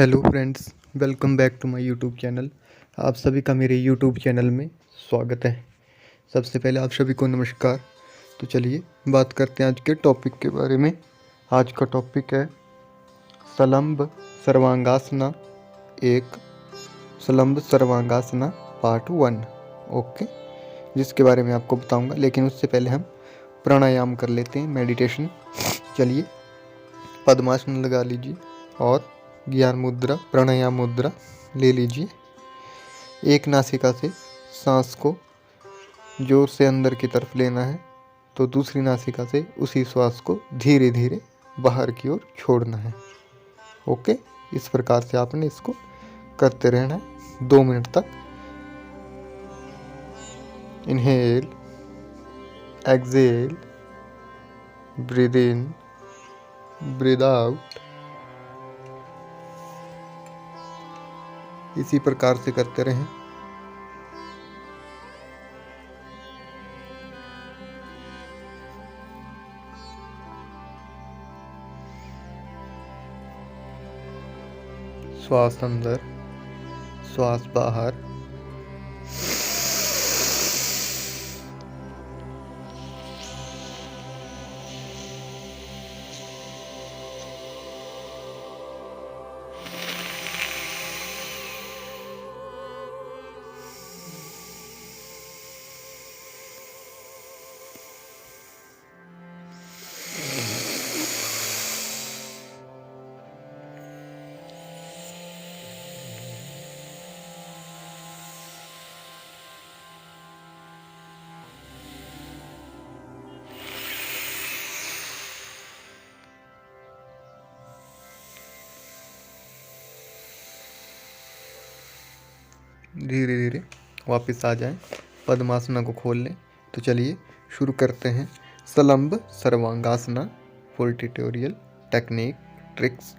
Hello friends, welcome back to my YouTube channel. आप सभी का मेरे यूट्यूब चैनल में स्वागत है। सबसे पहले आप सभी को नमस्कार। तो चलिए बात करते हैं आज के टॉपिक के बारे में। आज का टॉपिक है सलंब सर्वांगासना एक, सलंब सर्वांगासना पार्ट 1। ओके, जिसके बारे में आपको बताऊंगा, लेकिन उससे पहले हम प्राणायाम कर लेते हैं, मेडिटेशन। चलिए पद्मासन लगा लीजिए और ज्ञान मुद्रा, प्राणायाम मुद्रा ले लीजिए। एक नासिका से सांस को जोर से अंदर की तरफ लेना है, तो दूसरी नासिका से उसी श्वास को धीरे धीरे बाहर की ओर छोड़ना है। ओके, इस प्रकार से आपने इसको करते रहना है 2 मिनट तक। Inhale, exhale, breathe in, breathe out. इसी प्रकार से करते रहें। श्वास अंदर, श्वास बाहर। धीरे धीरे वापस आ जाएं, पद्मासना को खोल लें। तो चलिए शुरू करते हैं। Salamba Sarvangasana full tutorial, technique, tricks,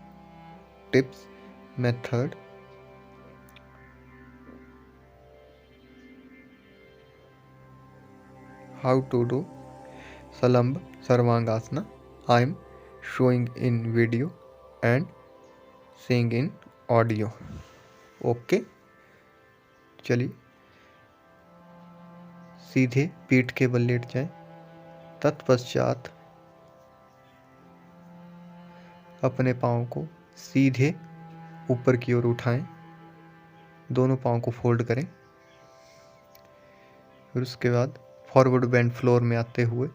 tips, method. How to do Salamba Sarvangasana I am showing in video and seeing in audio. Okay, चलिए सीधे पीठ के बल लेट जाएं। तत्पश्चात अपने पाँव को सीधे ऊपर की ओर उठाएं, दोनों पाँव को फोल्ड करें। फिर उसके बाद फॉरवर्ड बेंड फ्लोर में आते हुए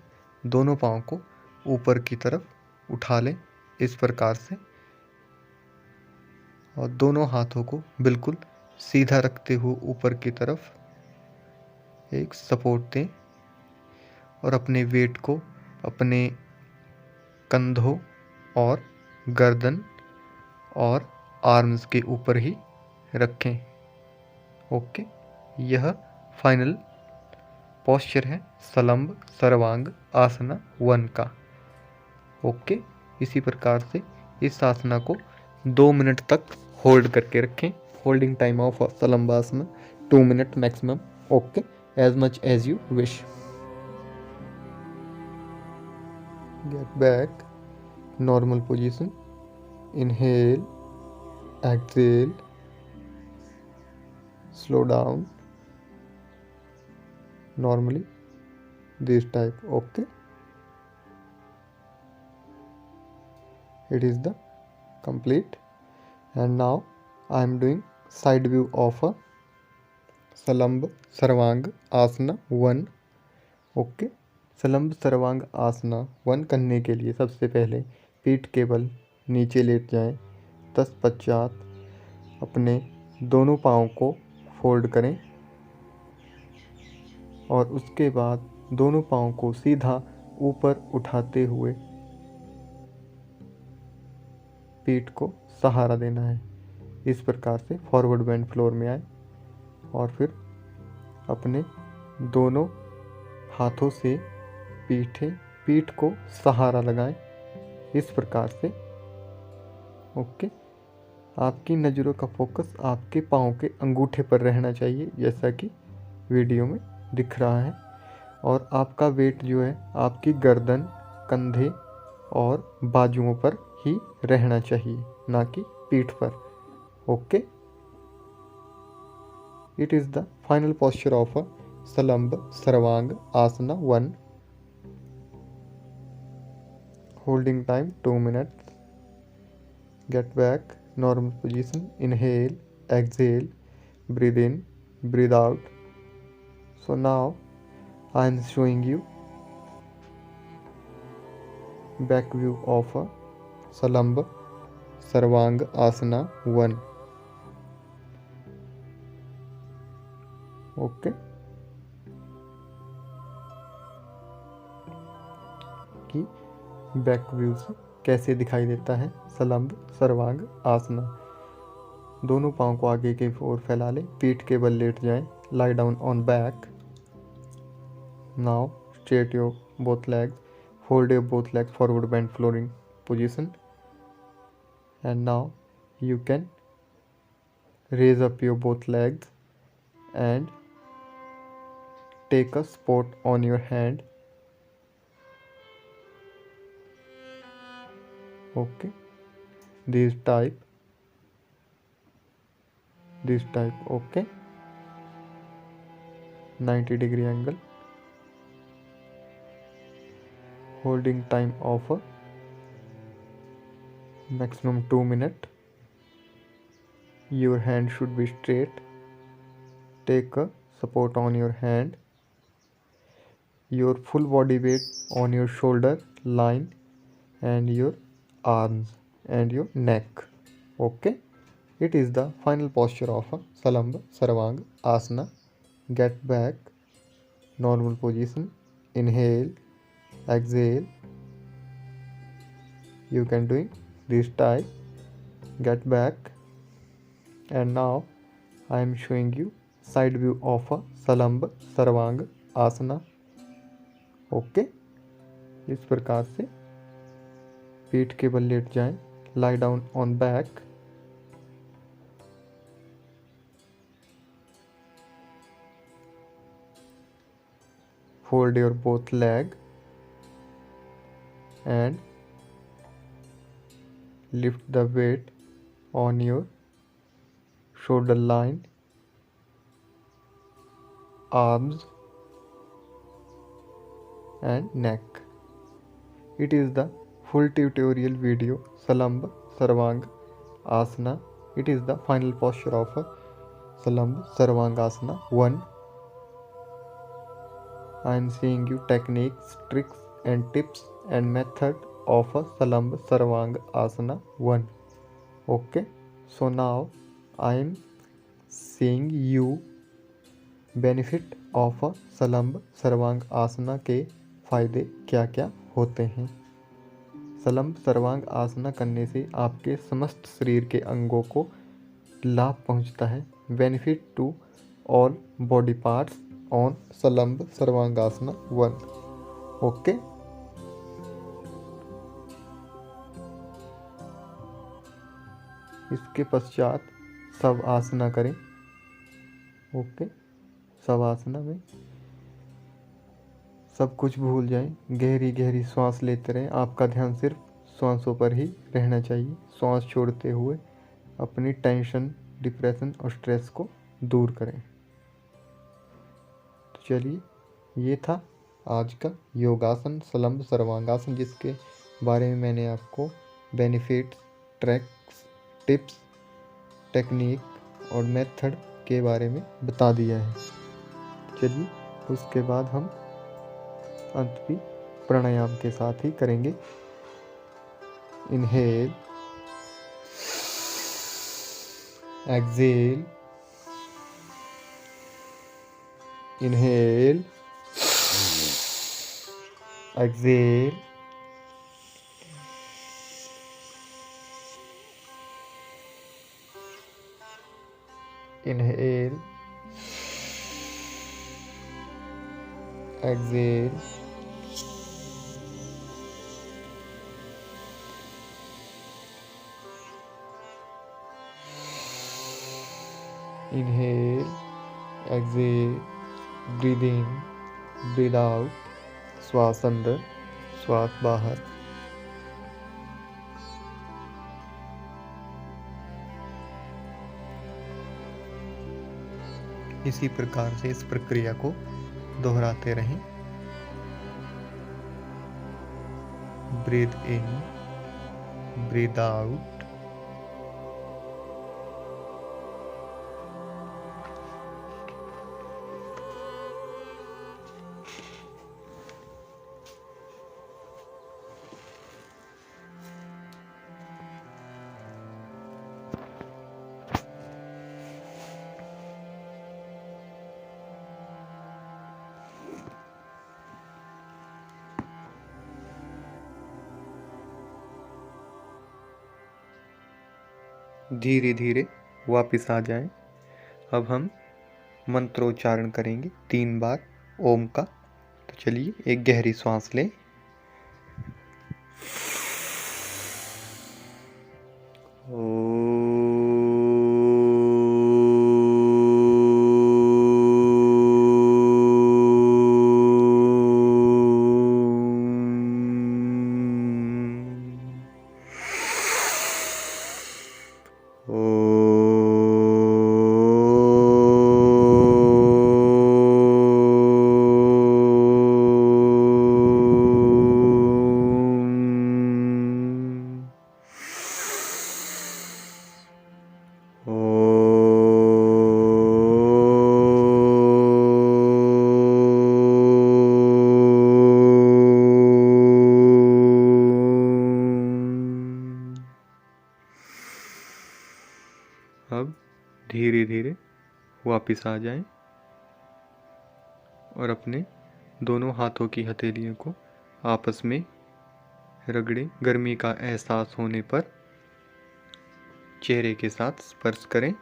दोनों पाँव को ऊपर की तरफ उठा लें, इस प्रकार से। और दोनों हाथों को बिल्कुल सीधा रखते हुए ऊपर की तरफ एक सपोर्ट दें और अपने वेट को अपने कंधों और गर्दन और आर्म्स के ऊपर ही रखें। ओके, यह फाइनल पोस्चर है सलंब सर्वांग आसना 1 का। ओके, इसी प्रकार से इस आसना को 2 मिनट तक होल्ड करके रखें। Holding time of Salambasana 2 minute maximum. Okay, as much as you wish. Get back normal position. Inhale, exhale, slow down normally this type. Okay, it is the complete. And now I am doing side view of a salamb sarvang asana 1. Okay, सलंब सर्वांग आसना 1 करने के लिए सबसे पहले पीठ के बल नीचे लेट जाएं। तत्पश्चात अपने दोनों पाँव को फोल्ड करें और उसके बाद दोनों पाँव को सीधा ऊपर उठाते हुए पीठ को सहारा देना है। इस प्रकार से फॉरवर्ड बेंड फ्लोर में आए और फिर अपने दोनों हाथों से पीठ को सहारा लगाएं, इस प्रकार से। ओके, आपकी नज़रों का फोकस आपके पाँव के अंगूठे पर रहना चाहिए, जैसा कि वीडियो में दिख रहा है। और आपका वेट जो है आपकी गर्दन, कंधे और बाजुओं पर ही रहना चाहिए, ना कि पीठ पर। Okay, it is the final posture of a Salamba Sarvanga Asana 1. Holding time 2 minutes. Get back, normal position. Inhale, exhale, breathe in, breathe out. So now I am showing you back view of a Salamba Sarvanga Asana 1. Okay, कि back view से कैसे दिखाई देता है सलंब सर्वांग आसना। दोनों पाँव को आगे की ओर फैला लें, पीठ के बल लेट जाएं, lie down on back. Now straight your both legs, fold your both leg forward bend flooring position, and now you can raise up your both legs and take a spot on your hand. Okay, this type, okay, 90-degree angle, holding time of a maximum 2 minutes. Your hand should be straight. Take a support on your hand, your full body weight on your shoulder line and your arms and your neck. Okay, it is the final posture of a Salamba Sarvanga Asana. Get back, normal position. Inhale, exhale. You can do this type. Get back, and now I am showing you side view of a Salamba Sarvanga Asana. Okay, इस प्रकार से पीठ के बल late जाएं, lie down on back, fold your both leg and lift the weight on your shoulder line, arms and neck. It is the full tutorial video Salamba Sarvanga Asana. It is the final posture of a Salamba Sarvanga Asana 1. I am seeing you techniques, tricks and tips and method of a Salamba Sarvanga Asana 1. Okay, so now I am seeing you benefit of a Salamba Sarvanga Asana के फायदे क्या क्या होते हैं। सलंब सर्वांग आसना करने से आपके समस्त शरीर के अंगों को लाभ पहुंचता है। Benefit to all body parts on Salamba Sarvangasana 1. Okay, इसके पश्चात सब आसना करें। ओके, सब आसना में सब कुछ भूल जाएं, गहरी गहरी सांस लेते रहें। आपका ध्यान सिर्फ सांसों पर ही रहना चाहिए। सांस छोड़ते हुए अपनी टेंशन, डिप्रेशन और स्ट्रेस को दूर करें। तो चलिए, ये था आज का योगासन सलंब सर्वांगासन, जिसके बारे में मैंने आपको बेनिफिट्स, ट्रैक्स, टिप्स, टेक्निक और मेथड के बारे में बता दिया है। चलिए, उसके बाद हम अंत भी प्राणायाम के साथ ही करेंगे। Inhale, exhale, inhale, exhale, inhale, exhale, inhale, exhale, breathe in, breathe out, श्वास अंदर, श्वास बाहर। इसी प्रकार से इस प्रक्रिया को दोहराते रहें। Breathe in, breathe out. धीरे धीरे वापस आ जाएं। अब हम मंत्रोच्चारण करेंगे 3 बार ओम का। तो चलिए एक गहरी सांस लें। अब धीरे धीरे वापस आ जाएं और अपने दोनों हाथों की हथेलियों को आपस में रगड़ें। गर्मी का एहसास होने पर चेहरे के साथ स्पर्श करें।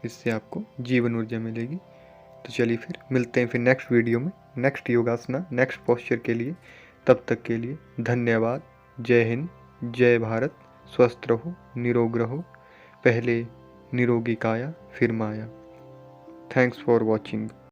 इससे आपको जीवन ऊर्जा मिलेगी। तो चलिए फिर मिलते हैं फिर नेक्स्ट वीडियो में, नेक्स्ट योगासना, नेक्स्ट पोस्चर के लिए। तब तक के लिए धन्यवाद। जय हिंद, जय भारत। स्वस्थ रहो, निरोग रहो। पहले निरोगी काया फिर माया। Thanks for watching.